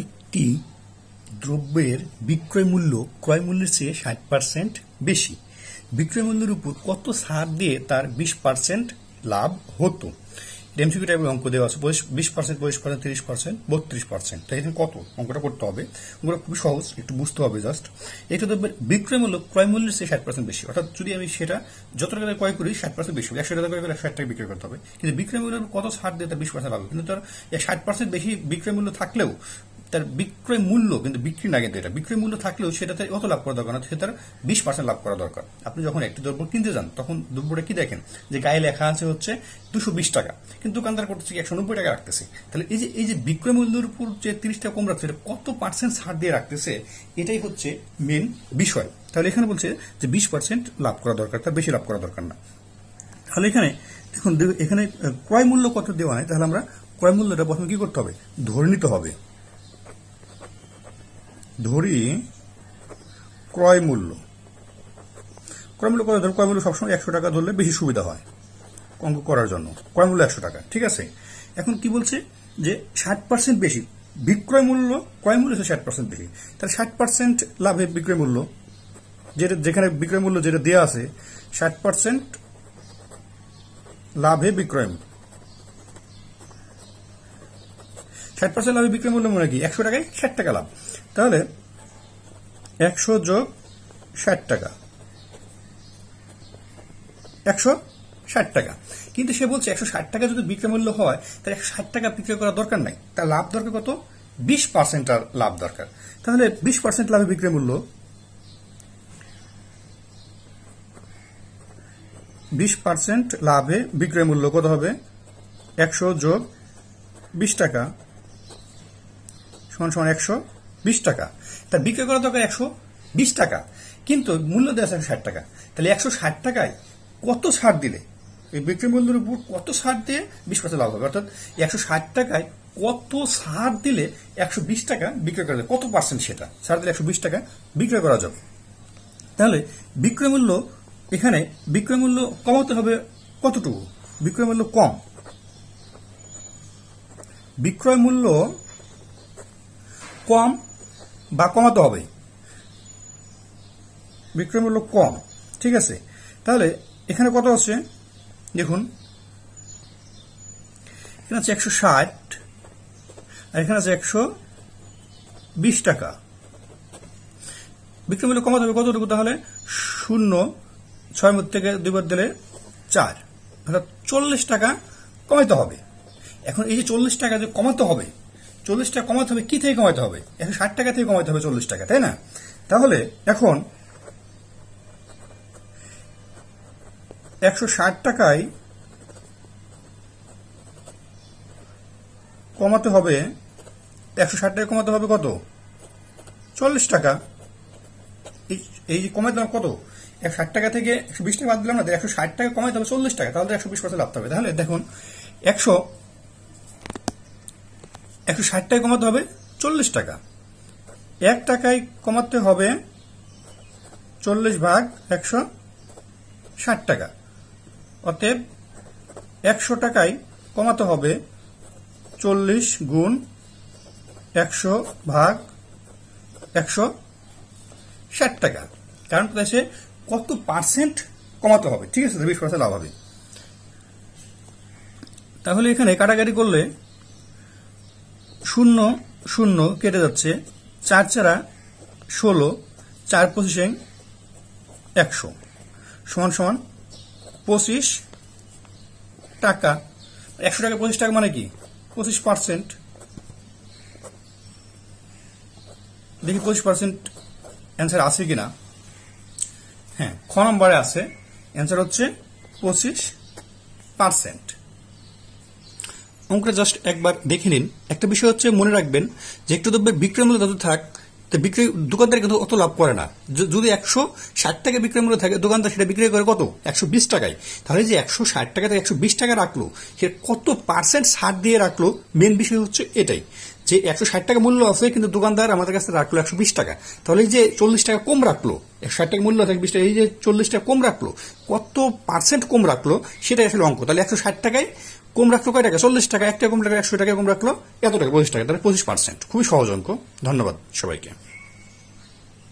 একটি দ্রব্যের বিক্রয় মূল্য ক্রয় মূল্যের চেয়ে 60% বেশি, বিক্রয় মূল্যের উপর কত ছাড় দিয়ে তার 20% লাভ হতো? এমসিকিউ টাইপের অঙ্ক দেওয়া আছে, 20%, 25%, 30%, 32%। তাই এখানে কত অঙ্কটা করতে হবে? অঙ্কটা খুবই সহজ, একটু বুঝতে হবে জাস্ট। এটা দ্রব্যের বিক্রয় মূল্য ক্রয় মূল্যের চেয়ে 60% বেশি, অর্থাৎ যদি আমি সেটা যত টাকা ক্রয় করি 60% বেশি হবে, 100 টাকা করে 160 টাকা বিক্রয় করতে হবে। কিন্তু বিক্রয় মূল্যের কত ছাড় দিয়ে তার 20% লাভ হবে? কিন্তু তার 60% বেশি বিক্রয় মূল্য থাকলেও তার বিক্রয় মূল্য কিন্তু বিক্রি না, কিন্তু এটা বিক্রয় মূল্য থাকলেও সেটাতে অত লাভ করা দরকার না, সে তার 20% লাভ করা দরকার। আপনি যখন একটি দ্রব্য কিনতে যান তখন দ্রব্যটা কি দেখেন যে গায়ে লেখা আছে হচ্ছে 220 টাকা, কিন্তু দোকানদার করতেছে 190 টাকা রাখতেছে। তাহলে এই যে বিক্রয় মূল্যের উপর যে 30 টাকা কম রাখছে, এটা কত পার্সেন্ট ছাড় দিয়ে রাখতেছে, এটাই হচ্ছে মেন বিষয়। তাহলে এখানে বলছে যে 20% লাভ করা দরকার, তার বেশি লাভ করা দরকার না। তাহলে এখানে দেখুন, এখানে ক্রয় মূল্য কত দেওয়া নেই, তাহলে আমরা ক্রয় মূল্যটা প্রথমে কি করতে হবে? ধরে নিতে হবে। ধরি ক্রয় মূল্য কত ধর? ক্রয় মূল্য সবসময় 100 টাকা ধরলে বেশি সুবিধা হয় অঙ্ক করার জন্য। ক্রয় মূল্য 100 টাকা, ঠিক আছে। এখন কি বলছে যে 60% বেশি বিক্রয় মূল্য, ক্রয় মূল্য 60% বেশি, তাহলে 60% লাভে বিক্রয় মূল্য, যেখানে বিক্রয় মূল্য যেটা দেওয়া আছে 60% লাভে বিক্রয় মূল্য, 60% লাভে বিক্রয় মূল্য মানে কি? 100 টাকায় 60 টাকা লাভ। তাহলে 100 যোগ 60 টাকা, 160 টাকা। কিন্তু সে বলছে 160 টাকা যদি বিক্রয় মূল্য হয় তাহলে 160 টাকা বিক্রয় করার দরকার নাই, তার লাভ দরকার কত? 20% লাভ দরকার। তাহলে 20% লাভে বিক্রয় মূল্য, 20% লাভে বিক্রয় মূল্য কত হবে? 100 যোগ 20 টাকা সমান 120 টাকা। তার বিক্রয় করা দরকার 120 টাকা, কিন্তু মূল্য দেওয়া আছে 160 টাকা। তাহলে 160 টাকায় কত ছাড় দিলে, এই বিক্রয় মূল্যের উপর কত ছাড় দিয়ে 20% লাভ হবে? অর্থাৎ 160 টাকায় কত ছাড় দিলে 120 টাকা বিক্রয় করা যাবে? কত পার্সেন্ট সেটা ছাড় দিলে 120 টাকা বিক্রয় করা যাবে? তাহলে বিক্রয় মূল্য, এখানে বিক্রয় মূল্য কমাতে হবে কতটুকু? বিক্রয় মূল্য কম, বিক্রয় মূল্য কম বা কমাতে হবে, বিক্রয় মূল্য কম, ঠিক আছে। তাহলে এখানে কত আছে দেখুন, এখানে আছে 160 আর এখানে আছে 120 টাকা। বিক্রয় মূল্য কমাতে হবে কতটুকু? তাহলে 0, 6 থেকে 2 বার দিলে 4, অর্থাৎ 40 টাকা কমাতে হবে। এখন এই যে 40 টাকা যে কমাতে হবে, 40 টাকা কমাতে হবে কি থেকে কমাতে হবে? 160 টাকা থেকে কমাতে হবে 40 টাকা, তাই না? তাহলে এখন 160 টাকায় কমাতে হবে, 160 টাকা কমাতে হবে কত? 40 টাকা। এই যে কমাতে হবে কত? 160 টাকা থেকে 120 টাকা বাদ দিলাম না, 160 টাকা কমাতে হবে 40 টাকা, তাহলে 120% লাভ হবে। তাহলে দেখুন 160 টাকা কমাতে হবে 40 টাকা, 1 টাকায় কমাতে হবে 40 ভাগ 160 টাকা, অতএব 100 টাকায় কমাতে হবে 40 গুণ 100 ভাগ 160 টাকা। কারণ সে কত পার্সেন্ট কমাতে হবে, ঠিক আছে, 20% লাভ হবে। তাহলে এখানে কাটাকাটি করলে 0 0 কেটে যাচ্ছে, 4 4 16, 4 25 100 সমান সমান 25 টাকা। 100 টাকা 25 টাকা মানে কি? 25%। দেখি 25% অ্যান্সার আছে কিনা। হ্যাঁ, খ নম্বরে আছে, অ্যান্সার হচ্ছে 25%। অঙ্কটা জাস্ট একবার দেখে নিন। একটা বিষয় হচ্ছে মনে রাখবেন যে একটু দ্রব্যের বিক্রয় মূল্য যত থাক, বিক্রয় দোকানদার কিন্তু অত লাভ করে না। যদি 160 টাকা বিক্রয় মূল্য থাকে, দোকানদার সেটা বিক্রয় করে কত? 120 টাকায়। তাহলে যে 160 টাকা থেকে 120 টাকা রাখলো, সে কত পার্সেন্ট ছাড় দিয়ে রাখলো, মেন বিষয় হচ্ছে এটাই যে 160 টাকা মূল্য আছে কিন্তু দোকানদার আমাদের কাছে রাখলো 120 টাকা। তাহলে এই যে 40 টাকা কম রাখলো, 160 টাকা মূল্য থাকে 20 টাকা, এই যে 40 টাকা কম রাখলো, কত পার্সেন্ট কম রাখলো সেটাই আসলে অঙ্ক। তাহলে 160 টাকায় কম রাখলো কয় টাকা? 40 টাকা। 1 টাকা কম রাখলো, 100 টাকা কম রাখলো, এত টাকা, 25 টাকা, তাহলে 25%। খুবই সহজ অঙ্ক। ধন্যবাদ সবাইকে।